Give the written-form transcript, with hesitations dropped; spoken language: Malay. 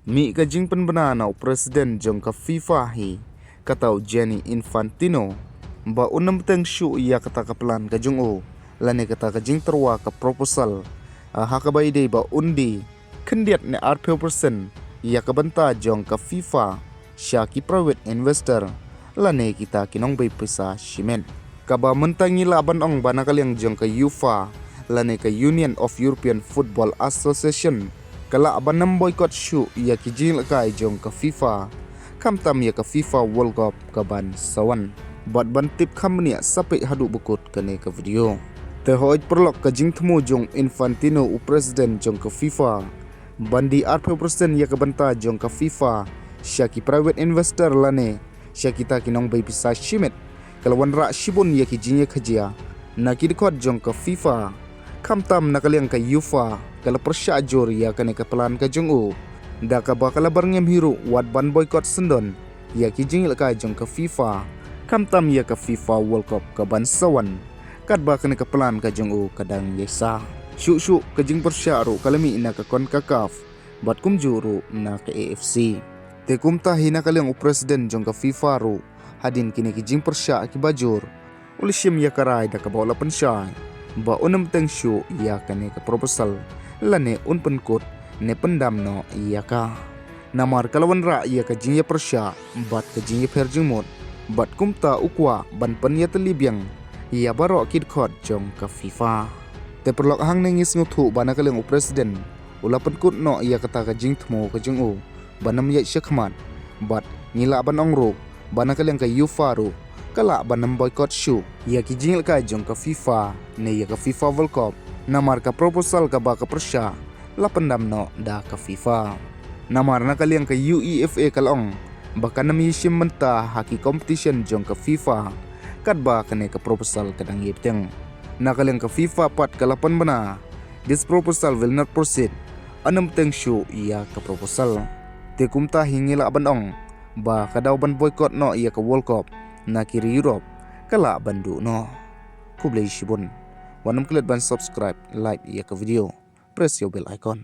Mi ka jing penbenana presiden jong ka FIFA hi katau Gianni Infantino ba unam teng shu ia kata ka plan ka jong o lane kata ka jing terwa ka proposal ha ka bai dei ba undi kendiat ne 80% ia ka banta jong ka FIFA syaki private investor lane kita kinong bai pesa shimen ka ba mentangi laban ong bana kaliang jong ka UEFA lane ka Union of European Football Association kala abanam boycott shu ia kijing kai jong ka FIFA kamtam ia ka FIFA World Cup ka ban sawan bat ban tip khamnia sapai hadu bukut kane ka video te hoit perlok ka jing thmu jong Infantino u president jong ka FIFA bandi 80% ia ka banta jong ka FIFA syaki private investor lane syaki ta kinong bai pisa shimet kalawan ra shibun ia kijing khajia nakidkot jong ka FIFA kamtam nakaliang ka UEFA kala persya jor ya kane ka plan ka jong u da ka bakala barngem hiru wat ban boycott sendon ya ki jingil ka jong ka FIFA kamtam ya ka FIFA World Cup ka ban sawan kat ba kane ka plan ka jong u kadang yesa syu ka jing persya ru kalami ina ka kon ka CAF bat kum juru na ka AFC te kum ta hina kaliang u presiden jong ka FIFA ru hadin kini ki jing persya ki bajur ulishim ya karai da ka bola pensya ba unam teng syu ya kane ka proposal lane un penkut ne pendam no iya ka namar kalawan ra iya ka jingya persya bat ka jingya perjingmot bat kumta ukwa ban penya telibyang iya baro kid khot jong ka FIFA te perlok hang nengis nguthu bana kaleng u presiden ula penkut no iya kata ka jing thmo ka jing u banam ya syakmat bat ngila ban ongro bana kaleng ka UEFA ru kala banam boycott shu iya ki jingil ka jong ka FIFA ne iya ka FIFA World Cup namar ka proposal ka ba ka persya la pendam no da ka FIFA namar na kaliang ka UEFA kalong baka nami sim menta haki competition jong ka FIFA kat ba kane ka proposal kadang yipteng na kaliang ka FIFA pat kalapan bana this proposal will not proceed anam teng shu iya ka proposal te kumta hingila abanong ba kadaw ban boycott no iya ka World Cup na kiri Europe kala bandu no kublay shibun wanam klit ban subscribe like iya ka video press your bell icon